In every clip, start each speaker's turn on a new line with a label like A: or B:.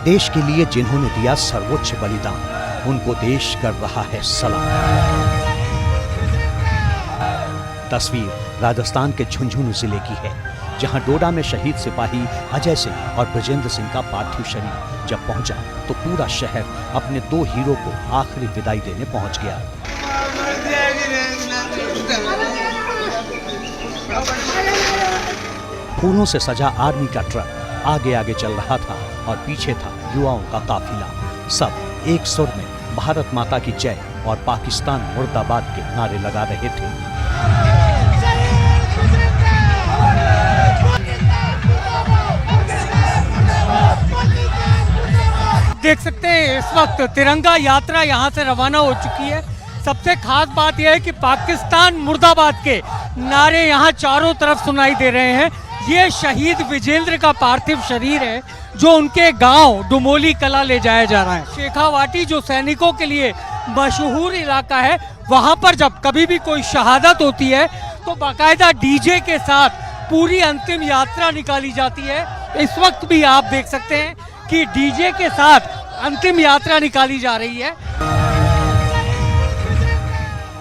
A: देश के लिए जिन्होंने दिया सर्वोच्च बलिदान, उनको देश कर रहा है सलाम। तस्वीर राजस्थान के झुंझुनू जिले की है, जहां डोडा में शहीद सिपाही अजय सिंह और ब्रजेंद्र सिंह का पार्थिव शरीर जब पहुंचा तो पूरा शहर अपने दो हीरो को आखिरी विदाई देने पहुंच गया। फूलों से सजा आर्मी का ट्रक आगे आगे चल रहा था और पीछे था युवाओं का काफिला। सब एक सुर में भारत माता की जय और पाकिस्तान मुर्दाबाद के नारे लगा रहे थे।
B: देख सकते हैं इस वक्त तिरंगा यात्रा यहाँ से रवाना हो चुकी है। सबसे खास बात यह है कि पाकिस्तान मुर्दाबाद के नारे यहाँ चारों तरफ सुनाई दे रहे हैं। ये शहीद विजेंद्र का पार्थिव शरीर है जो उनके गांव डुमोली कला ले जाया जा रहा है। शेखावाटी जो सैनिकों के लिए मशहूर इलाका है, वहां पर जब कभी भी कोई शहादत होती है तो बाकायदा डीजे के साथ पूरी अंतिम यात्रा निकाली जाती है। इस वक्त भी आप देख सकते हैं कि डीजे के साथ अंतिम यात्रा निकाली जा रही है।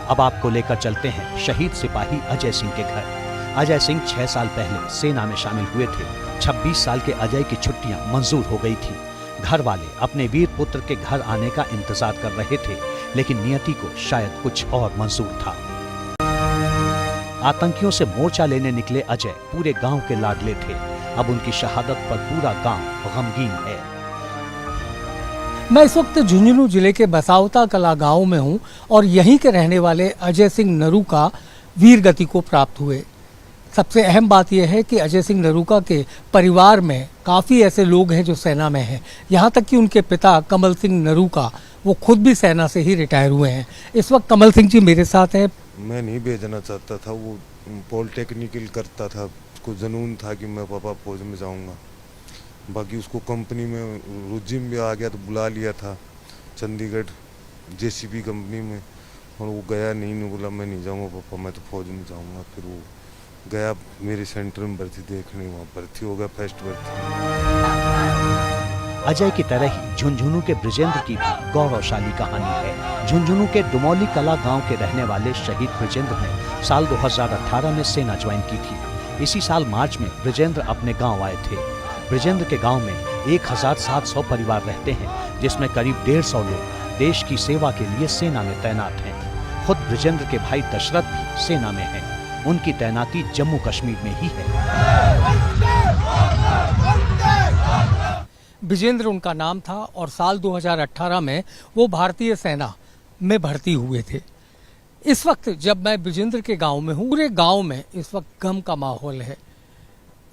A: अब आपको लेकर चलते हैं शहीद सिपाही अजय सिंह के घर। अजय सिंह 6 साल पहले सेना में शामिल हुए थे। 26 साल के अजय की छुट्टियां मंजूर हो गई थी। घर वाले अपने वीर पुत्र के घर आने का इंतजार कर रहे थे, लेकिन नियति को शायद कुछ और मंजूर था। आतंकियों से मोर्चा लेने निकले अजय पूरे गांव के लाडले थे। अब उनकी शहादत पर पूरा गांव गमगीन है।
B: मैं इस वक्त झुंझुनू जिले के बसावता कला गांव में हूं और यहीं के रहने वाले अजय सिंह नरूका वीर गति को प्राप्त हुए। सबसे अहम बात यह है कि अजय सिंह नरूका के परिवार में काफ़ी ऐसे लोग हैं जो सेना में हैं। यहाँ तक कि उनके पिता कमल सिंह नरूका वो खुद भी सेना से ही रिटायर हुए हैं। इस वक्त कमल सिंह जी मेरे साथ हैं।
C: मैं नहीं भेजना चाहता था, वो पॉलिटेक्निकल करता था, उसको जुनून था कि मैं पापा फौज में जाऊंगा। बाकी उसको कंपनी में रुजिम भी आ गया तो बुला लिया था चंडीगढ़ जेसीबी कंपनी में, और वो गया नहीं, बोला मैं नहीं जाऊंगा पापा, मैं तो फौज में जाऊंगा। फिर वो गया मेरे सेंटर में भर्ती देखने, वहाँ भर्ती हो गया, फर्स्ट भर्ती।
A: अजय की तरह ही झुंझुनू के ब्रजेंद्र की भी गौरवशाली कहानी है। झुंझुनू के डुमोली कला गांव के रहने वाले शहीद ब्रजेंद्र ने साल 2018 में सेना ज्वाइन की थी। इसी साल मार्च में ब्रजेंद्र अपने गांव आए थे। ब्रजेंद्र के गांव में 1700 परिवार रहते हैं, जिसमें करीब 150 लोग देश की सेवा के लिए सेना में तैनात हैं। खुद ब्रजेंद्र के भाई दशरथ भी सेना में हैं। उनकी तैनाती जम्मू कश्मीर में ही है।
B: विजेंद्र उनका नाम था और साल 2018 में वो भारतीय सेना में भर्ती हुए थे। इस वक्त जब मैं विजेंद्र के गांव में हूँ, पूरे गांव में इस वक्त गम का माहौल है।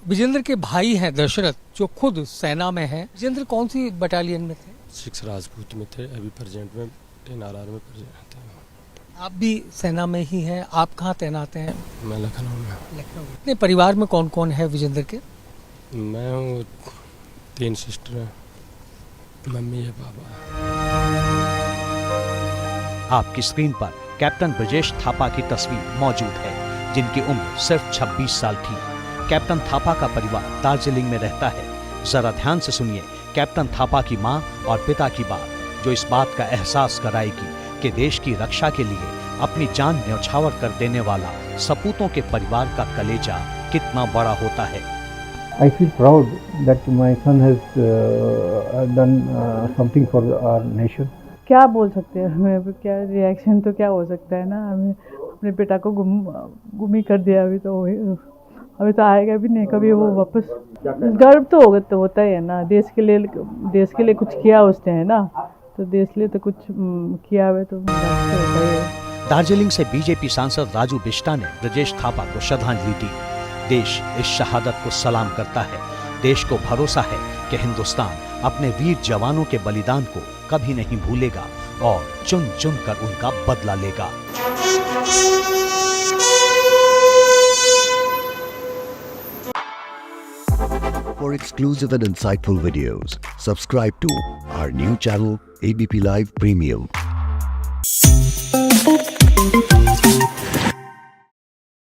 B: विजेंद्र के भाई हैं दशरथ जो खुद सेना में हैं। विजेंद्र कौन सी बटालियन में थे?
D: 6 राजपूत में थे, अभी प्रेजेंट में 10 RR में प्रेजेंट थे।
B: आप भी सेना में ही हैं। आप कहाँ तैनात हैं?
D: मैं लखनऊ में।
B: लखनऊ। अपने परिवार में कौन कौन है विजेंद्र के?
D: मैं हूँ, 3 सिस्टर हैं, मम्मी है, पापा है।
A: आपकी स्क्रीन पर कैप्टन ब्रजेश थापा की तस्वीर मौजूद है, जिनकी उम्र सिर्फ 26 साल थी। कैप्टन थापा का परिवार दार्जिलिंग में रहता है। जरा ध्यान से सुनिए कैप्टन थापा की माँ और पिता की बात, जो इस बात का एहसास कराएगी कि देश की रक्षा के लिए अपनी जान न्यौछावर कर देने वाला सपूतों के परिवार का कलेजा कितना बड़ा होता है।
E: I feel proud that my son has done something for our nation.
F: क्या बोल सकते हैं हमें, क्या रिएक्शन तो क्या हो सकता है ना। हमें अपने बेटा को गुम ही कर दिया। अभी तो आएगा भी नहीं कभी वो वापस। गर्व तो होता ही है ना, देश के लिए कुछ किया उसने, है ना, तो देश लिए तो कुछ किया हुआ तो होता ही है।
A: दार्जिलिंग से बीजेपी सांसद राजू बिष्टा ने ब्रजेश थापा को श्रद्धांजलि दी। देश इस शहादत को सलाम करता है। देश को भरोसा है कि हिंदुस्तान अपने वीर जवानों के बलिदान को कभी नहीं भूलेगा और चुन चुन कर उनका बदला लेगा।
G: For exclusive and insightful videos, subscribe to our new channel ABP Live Premium.